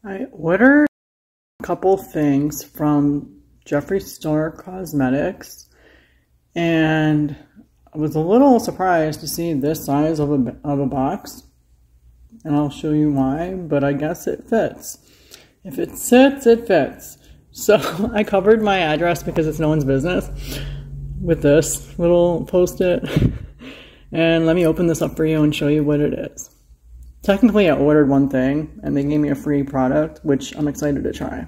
I ordered a couple things from Jeffree Star Cosmetics, and I was a little surprised to see this size of a box, and I'll show you why, but I guess it fits. If it sits, it fits. So I covered my address because it's no one's business with this little post-it. And let me open this up for you and show you what it is. Technically, I ordered one thing, and they gave me a free product, which I'm excited to try.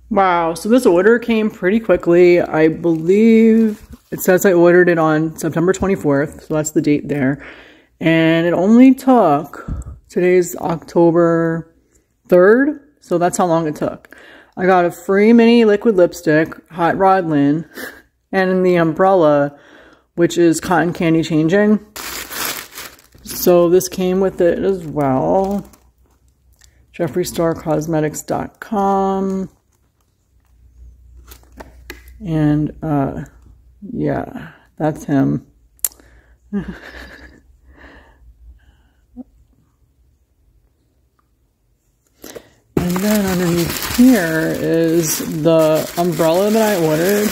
Wow, so this order came pretty quickly. I believe it says I ordered it on September 24th, so that's the date there. And it only took, today's October 3rd, so that's how long it took. I got a free mini liquid lipstick, Hot Rod Lynn, and the umbrella, which is cotton candy changing. So this came with it as well. JeffreeStarCosmetics.com. And yeah, that's him. And then underneath here is the umbrella that I ordered.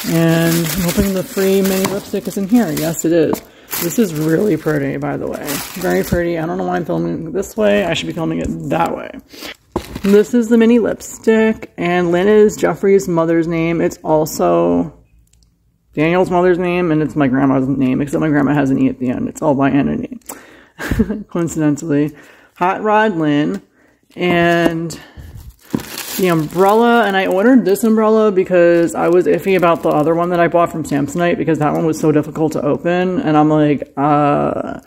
And I'm hoping the free mini lipstick is in here. Yes, it is. This is really pretty, by the way. Very pretty. I don't know why I'm filming it this way. I should be filming it that way. This is the mini lipstick, and Lynn is Jeffree's mother's name. It's also Daniel's mother's name, and it's my grandma's name, except my grandma has an E at the end. It's all by N and E. Coincidentally. Hot Rod Lynn, and the umbrella, and I ordered this umbrella because I was iffy about the other one that I bought from Samsonite because that one was so difficult to open, and I'm like, I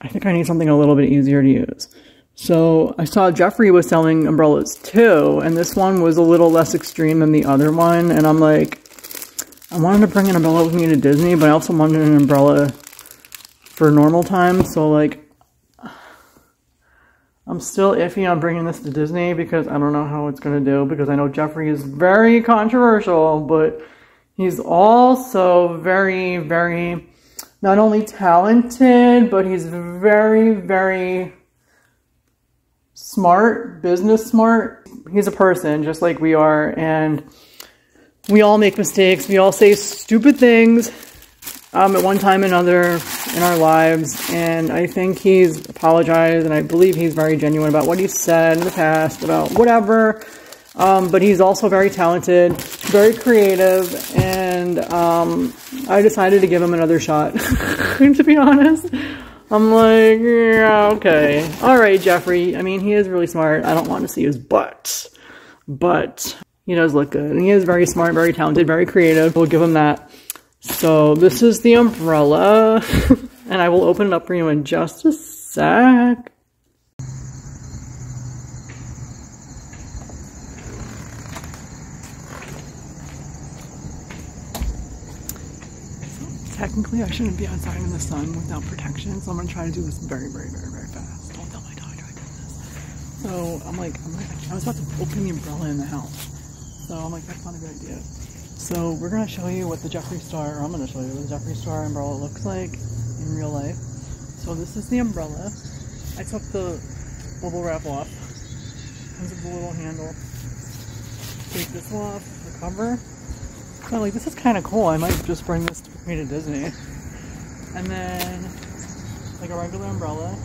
think I need something a little bit easier to use. So I saw Jeffree was selling umbrellas too, and this one was a little less extreme than the other one, and I'm like, I wanted to bring an umbrella with me to Disney, but I also wanted an umbrella for normal times, so like, I'm still iffy on bringing this to Disney because I don't know how it's going to do, because I know Jeffree is very controversial, but he's also very, very, not only talented, but he's very, very smart, business smart. He's a person just like we are, and we all make mistakes. We all say stupid things at one time or another in our lives, and I think he's apologized, and I believe he's very genuine about what he said in the past about whatever, but he's also very talented, very creative, and I decided to give him another shot. To be honest, I'm like, yeah, okay, all right, Jeffree. I mean, he is really smart. I don't want to see his butt, but he does look good, and he is very smart, very talented, very creative. We'll give him that. So this is the umbrella, and I will open it up for you in just a sec. Technically, I shouldn't be outside in the sun without protection, so I'm going to try to do this very, very, very, very fast. Don't tell my dog I did this. So I was about to open the umbrella in the house, so I'm like, that's not a good idea. So we're going to show you what the Jeffree Star, or I'm going to show you what the Jeffree Star umbrella looks like in real life. So this is the umbrella. I took the bubble wrap off. Comes with the little handle. Take this one off, the cover. So I'm like, this is kind of cool. I might just bring this with me to Disney. And then, like a regular umbrella.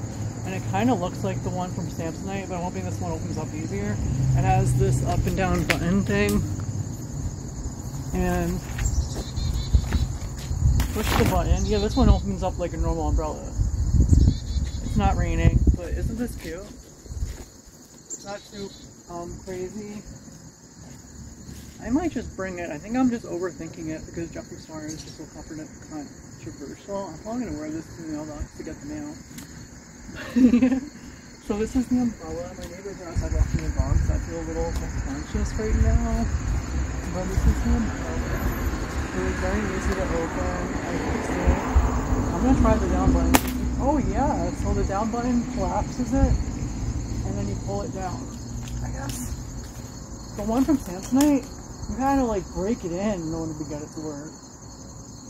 And it kind of looks like the one from Samsonite, but I'm hoping this one opens up easier. It has this up and down button thing. And push the button. Yeah, this one opens up like a normal umbrella. It's not raining, but isn't this cute? It's not too crazy. I might just bring it. I think I'm just overthinking it because Jeffree Star is just so controversial. I'm probably gonna wear this to the mailbox to get the mail. So this is the umbrella. My neighbors are outside walking their dogs, so I feel a little self-conscious right now. But this is the umbrella. It was very easy to open. I fixed it. I'm gonna try the down button. Oh yeah, so the down button collapses it, and then you pull it down, I guess. The one from Samsonite, you had to like break it in order to get it to work.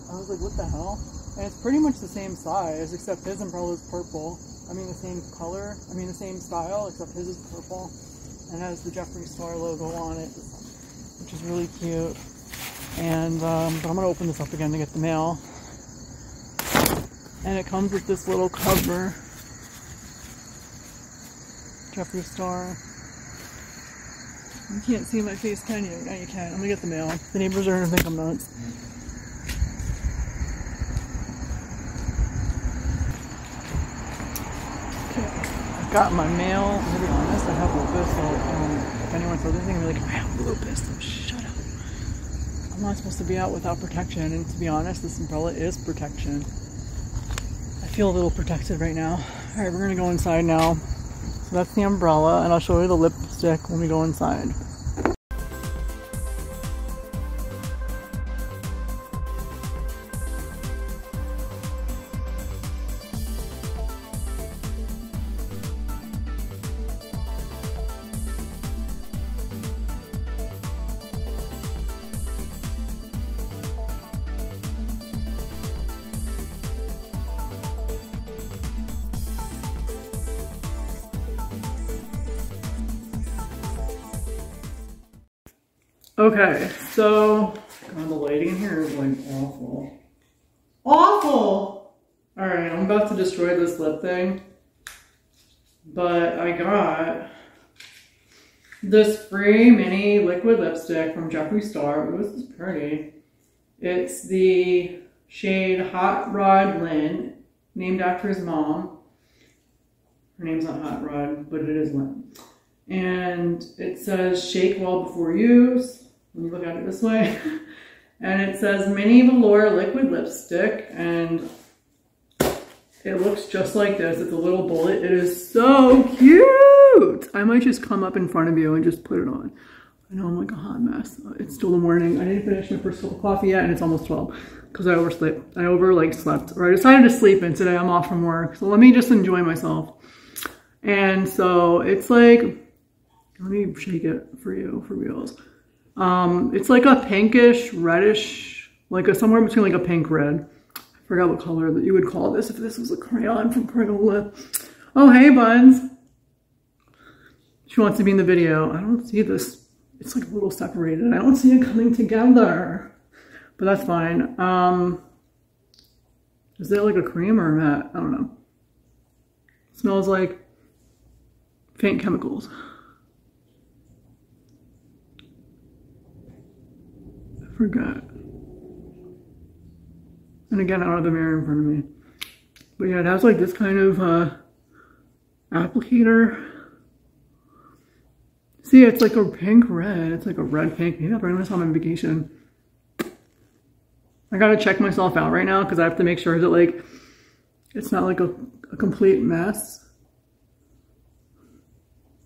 I was like, what the hell? And it's pretty much the same size, except his umbrella is purple. the same color, the same style, except his is purple and has the Jeffree Star logo on it, which is really cute. And but I'm gonna open this up again to get the mail. And it comes with this little cover. Jeffree Star. You can't see my face, can you? No, you can't. I'm gonna get the mail. The neighbors are gonna think I'm nuts. Okay, I've got my mail. To be honest, I have lupus, so if anyone says anything, I'm like, I have lupus, so shut up. I'm not supposed to be out without protection, and to be honest, this umbrella is protection. I feel a little protected right now. Alright, we're gonna go inside now. So that's the umbrella, and I'll show you the lipstick when we go inside. Okay, so God, the lighting in here is like awful. Awful! Alright, I'm about to destroy this lip thing. But I got this free mini liquid lipstick from Jeffree Star. Ooh, this is pretty. It's the shade Hot Rod Lynn, named after his mom. Her name's not Hot Rod, but it is Lynn. And it says shake well before use. When you look at it this way. And it says mini velour liquid lipstick, and it looks just like this. It's a little bullet. It is so cute. I might just come up in front of you and just put it on. I know I'm like a hot mess. It's still the morning. I didn't finish my first cup of coffee yet, and it's almost 12 because I overslept. Or I decided to sleep in today. I'm off from work, so let me just enjoy myself. And so it's like, let me shake it for you for reals. It's like a pinkish, reddish, like somewhere between like a pink red. I forgot what color that you would call this if this was a crayon from Crayola. Oh, hey, Buns. She wants to be in the video. I don't see this. It's like a little separated. I don't see it coming together, but that's fine. Is it like a cream or a matte? I don't know. It smells like faint chemicals. Forgot. And again, I don't have the mirror in front of me. But yeah, it has like this kind of applicator. See, it's like a pink red. It's like a red pink. Maybe I'll bring this on my vacation. I gotta check myself out right now because I have to make sure that like it's not like a complete mess.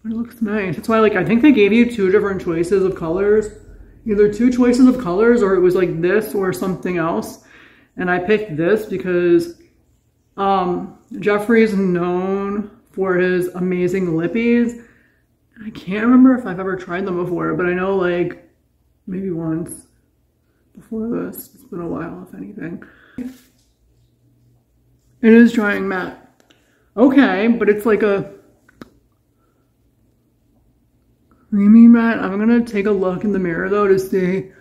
But it looks nice. That's why like I think they gave you 2 different choices of colors. Either 2 choices of colors, or it was like this or something else. And I picked this because Jeffree is known for his amazing lippies. I can't remember if I've ever tried them before, but I know like maybe once before this. It's been a while, if anything. It is drying matte. Okay, but it's like a creamy matte. I'm gonna take a look in the mirror though to see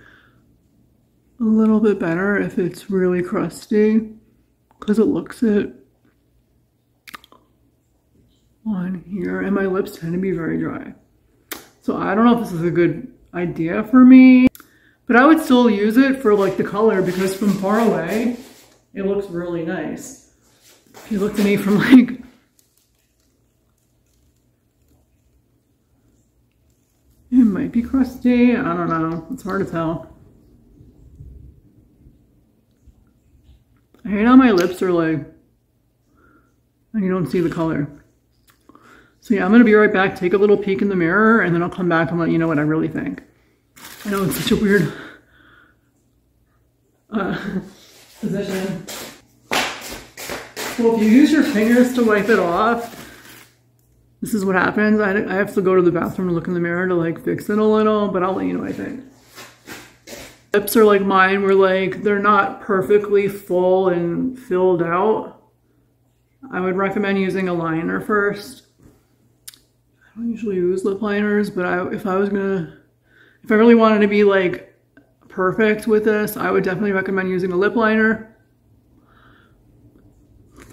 a little bit better if it's really crusty, because it looks it on here, and my lips tend to be very dry. So I don't know if this is a good idea for me, but I would still use it for like the color because from far away, it looks really nice. If you look at me from like it might be crusty. I don't know. It's hard to tell. I hate how my lips are like, and you don't see the color. So yeah, I'm going to be right back, take a little peek in the mirror, and then I'll come back and let you know what I really think. I know it's such a weird position. Well, if you use your fingers to wipe it off, this is what happens. I have to go to the bathroom to look in the mirror to like fix it a little, but I'll let you know what I think. Lips are like mine, where like they're not perfectly full and filled out. I would recommend using a liner first. I don't usually use lip liners, but if I really wanted to be like perfect with this, I would definitely recommend using a lip liner.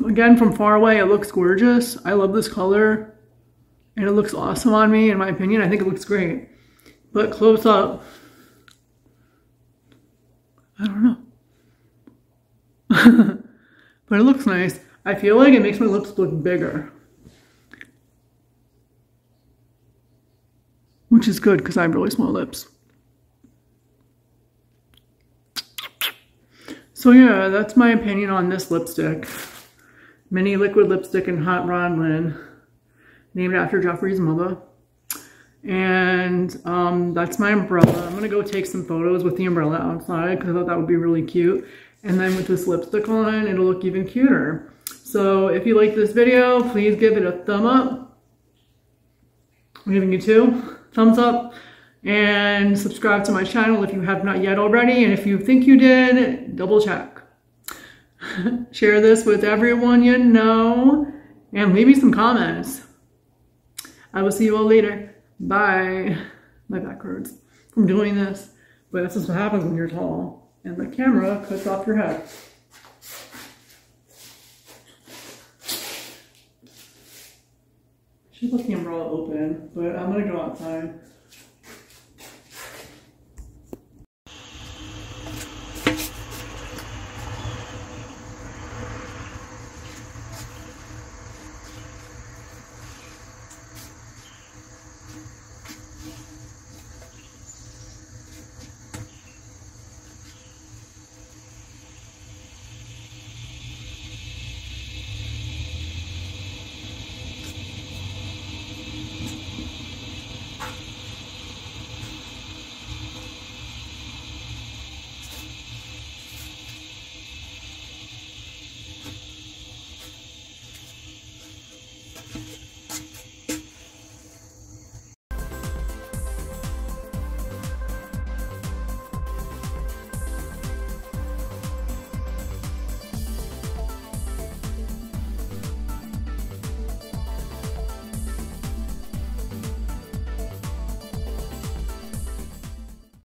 Again, from far away, it looks gorgeous. I love this color and it looks awesome on me, in my opinion. I think it looks great. But close up, I don't know. But it looks nice. I feel like it makes my lips look bigger, which is good because I have really small lips. So yeah, that's my opinion on this lipstick. Mini liquid lipstick in Hot Ronlin, named after Jeffree's mother. And that's my umbrella. I'm gonna go take some photos with the umbrella outside because I thought that would be really cute. And then with this lipstick on, it'll look even cuter. So if you like this video, please give it a thumb up. I'm giving you 2 thumbs up. And subscribe to my channel if you have not yet already. And if you think you did, double check. Share this with everyone you know. And leave me some comments. I will see you all later. Bye. My back hurts from doing this. But that's just what happens when you're tall. And the camera cuts off your head. I should let the umbrella open, but I'm gonna go outside.